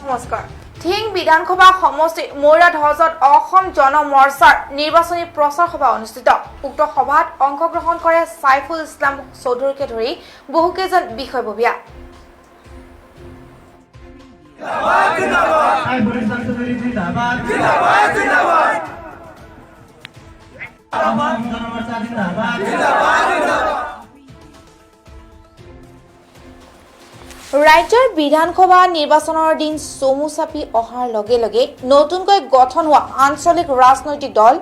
নমস্কাৰ। ধিং বিধানসভা সমষ্টিৰ মৌৰাধজত অসম জন মৰ্চাৰ নিৰ্বাচনী প্ৰচাৰ সভা অনুষ্ঠিত। উক্ত সভাত অংশগ্ৰহণ কৰে সাইফুল ইছলাম চৌধুৰীকে ধৰি বহুকেইজন বিষয়ববীয়া। ৰাজ্যৰ বিধানসভা নিৰ্বাচনৰ দিন চমু চাপি অহাৰ লগে লগে নতুনকৈ গঠন হোৱা আঞ্চলিক ৰাজনৈতিক দল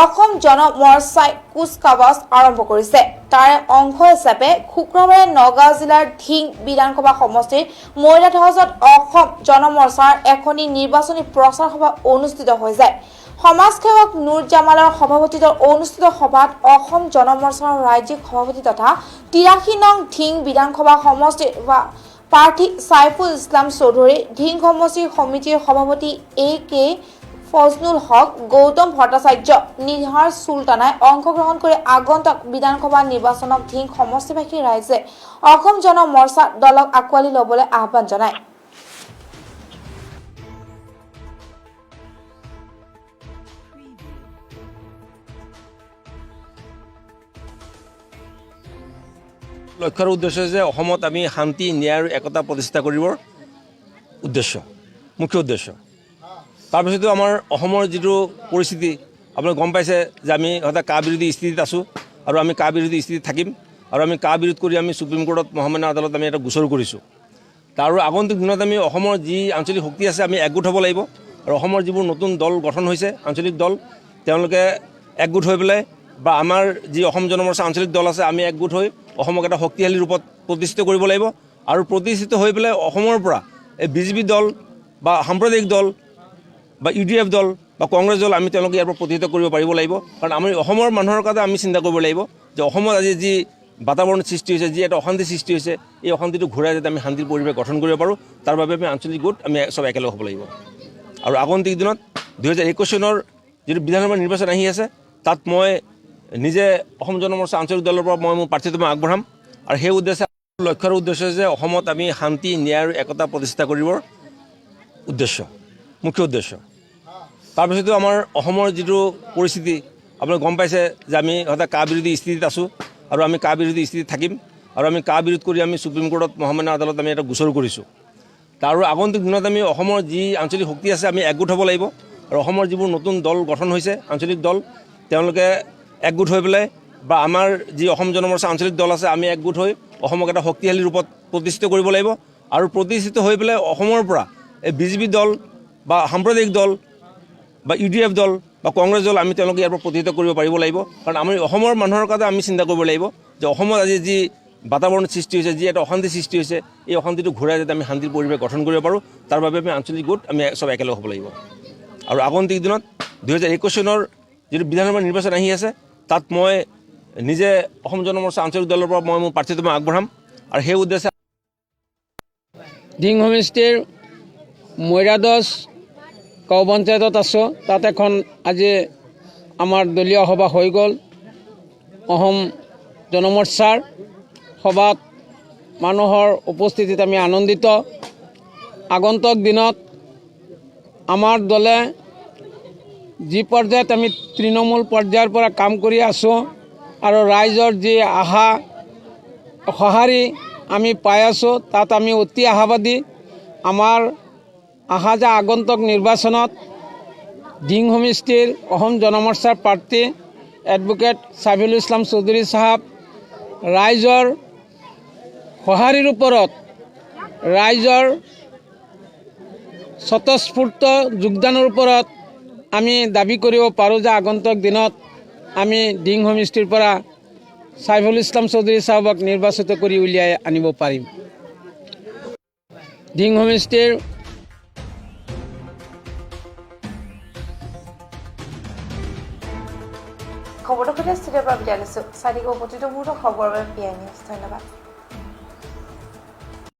অসম জন মৰ্চাই কুচকাৱাজ আৰম্ভ কৰিছে। তাৰে অংশ হিচাপে শুক্ৰবাৰে নগাঁও জিলাৰ ধিং বিধানসভা সমষ্টিৰ মৌৰাধজত অসম জন মৰ্চাৰ এখনি নিৰ্বাচনী প্ৰচাৰ সভা অনুষ্ঠিত হৈ যায়। সমাজসেৱক নুৰ জামালৰ সভাপতিত্বত অনুষ্ঠিত সভাত অসম জন মৰ্চাৰ ৰাজ্যিক সভাপতি তথা ৮৩ নং ধিং বিধানসভা সমষ্টিৰ প্ৰাৰ্থী সাইফুল ইছলাম চৌধুৰী, ধিং সমষ্টি সমিতিৰ সভাপতি A.K. ফজলুল হক, গৌতম ভট্টাচাৰ্য, নিহাৰ চুলতানাই অংশগ্ৰহণ কৰি আগন্তুক বিধানসভা নিৰ্বাচনক ধিং সমষ্টিবাসী ৰাইজে অসম জন মৰ্চা দলক আঁকোৱালি ল'বলৈ আহ্বান জনায়। লক্ষ্যৰ উদ্দেশ্য যে অসমত আমি শান্তি ন্যায় আৰু একতা প্ৰতিষ্ঠা কৰিবৰ উদ্দেশ্য, মুখ্য উদ্দেশ্য। তাৰপিছতো আমাৰ অসমৰ যিটো পৰিস্থিতি আপোনালোকে গম পাইছে যে আমি সদায় কা বিৰোধী স্থিতিত আছোঁ আৰু আমি কা বিৰোধী স্থিতিত থাকিম আৰু আমি কা বিৰোধ কৰি আমি সুপ্ৰিম কোৰ্টত মহামান্য আদালত আমি এটা গোচৰ কৰিছোঁ। তাৰ আগন্তুক দিনত আমি অসমৰ যি আঞ্চলিক শক্তি আছে আমি একগোট হ'ব লাগিব আৰু অসমৰ যিবোৰ নতুন দল গঠন হৈছে আঞ্চলিক দল তেওঁলোকে একগোট হৈ পেলাই বা আমাৰ যি অসম জন মৰ্চা আঞ্চলিক দল আছে আমি একগোট হৈ অসমক এটা শক্তিশালী ৰূপত প্ৰতিষ্ঠিত কৰিব লাগিব আৰু প্ৰতিষ্ঠিত হৈ পেলাই অসমৰ পৰা এই বিজেপি দল বা সাম্প্ৰদায়িক দল বা UDF দল বা কংগ্ৰেছ দল আমি তেওঁলোকে ইয়াৰ পৰা প্ৰতিষ্ঠিত কৰিব পাৰিব লাগিব। কাৰণ আমি অসমৰ মানুহৰ কাৰণে আমি চিন্তা কৰিব লাগিব যে অসমত আজি যি বাতাবৰণ সৃষ্টি হৈছে, যি এটা অশান্তি সৃষ্টি হৈছে, এই অশান্তিটো ঘূৰাই যাতে আমি শান্তিৰ পৰিৱেশ গঠন কৰিব পাৰোঁ তাৰ বাবে আমি আঞ্চলিক গোট আমি চব একেলগ হ'ব লাগিব। আৰু আগন্তুক দিনত 2021 চনৰ যিটো বিধানসভা নিৰ্বাচন আহি আছে তাত মই নিজে অসম জন মৰ্চা আঞ্চলিক দলৰ পৰা মই মোৰ প্ৰাৰ্থীটো মই আগবঢ়াম আৰু সেই উদ্দেশ্যে লক্ষ্যৰ উদ্দেশ্য যে অসমত আমি শান্তি ন্যায় আৰু একতা প্ৰতিষ্ঠা কৰিবৰ উদ্দেশ্য, মুখ্য উদ্দেশ্য। তাৰপিছতো আমাৰ অসমৰ যিটো পৰিস্থিতি আপোনালোকে গম পাইছে যে আমি সদায় কা বিৰোধী স্থিতিত আছোঁ আৰু আমি কা বিৰোধী স্থিতিত থাকিম আৰু আমি কা বিৰোধ কৰি আমি সুপ্ৰিম কোৰ্টত মহামান্য আদালত আমি এটা গোচৰ কৰিছোঁ। তাৰ আগন্তুক দিনত আমি অসমৰ যি আঞ্চলিক শক্তি আছে আমি একগোট হ'ব লাগিব আৰু অসমৰ যিবোৰ নতুন দল গঠন হৈছে আঞ্চলিক দল তেওঁলোকে একগোট হৈ পেলাই বা আমাৰ যি অসম জন মৰ্চা আঞ্চলিক দল আছে আমি একগোট হৈ অসমক এটা শক্তিশালী ৰূপত প্ৰতিষ্ঠিত কৰিব লাগিব আৰু প্ৰতিষ্ঠিত হৈ পেলাই অসমৰ পৰা এই বিজেপি দল বা সাম্প্ৰদায়িক দল বা UDF দল বা কংগ্ৰেছ দল আমি তেওঁলোকে ইয়াৰ পৰা প্ৰতিষ্ঠিত কৰিব পাৰিব লাগিব। কাৰণ আমি অসমৰ মানুহৰ কাৰণে আমি চিন্তা কৰিব লাগিব যে অসমত আজি যি বাতাবৰণ সৃষ্টি হৈছে, যি এটা অশান্তি সৃষ্টি হৈছে, এই অশান্তিটো ঘূৰাই যাতে আমি শান্তিৰ পৰিৱেশ গঠন কৰিব পাৰোঁ তাৰ বাবে আমি আঞ্চলিক গোট আমি চব একেলগ হ'ব লাগিব। আৰু আগন্তুক দিনত 2021 চনৰ যিটো বিধানসভা নিৰ্বাচন আহি আছে তাত মই নিজে অসম জন মৰ্চা আঞ্চলিক দলৰ পৰা মই মোৰ প্ৰাৰ্থীটো মই আগবঢ়াম আৰু সেই উদ্দেশ্যে ধিং সমষ্টিৰ মৌৰাধজ গাঁও পঞ্চায়তত আছোঁ। তাত এখন আজি আমাৰ দলীয় সভা হৈ গ'ল। অসম জন মৰ্চাৰ সভাত মানুহৰ উপস্থিতিত আমি আনন্দিত। আগন্তুক দিনত আমাৰ দলে যি পৰ্যায়ত আমি তৃণমূল পৰ্যায়ৰ পৰা কাম কৰি আছোঁ আৰু ৰাইজৰ যি আশা সঁহাৰি আমি পাই আছোঁ তাত আমি অতি আশাবাদী। আমাৰ আশা যে আগন্তুক নিৰ্বাচনত ধিং সমষ্টিৰ অসম জন মৰ্চাৰ প্ৰাৰ্থী এডভোকেট সাইফুল ইছলাম চৌধুৰী চাহাব ৰাইজৰ সঁহাৰিৰ ওপৰত ৰাইজৰ স্বতঃস্ফূৰ্ত যোগদানৰ ওপৰত আমি দাবী কৰিব পাৰোঁ যে আগন্তুক দিনত আমি ধিং সমষ্টিৰ পৰা সাইফুল ইছলাম চৌধুৰী চাহাবক নিৰ্বাচিত কৰি উলিয়াই আনিব পাৰিম। ধিং সমষ্টিৰ খবৰটো সৈতে ষ্টুডিঅ'ৰ পৰা বিদায় লৈছোঁ। চাই থাকিব প্ৰতিটো মুহূৰ্তৰ খবৰ বাবে PI নিউজ। ধন্যবাদ।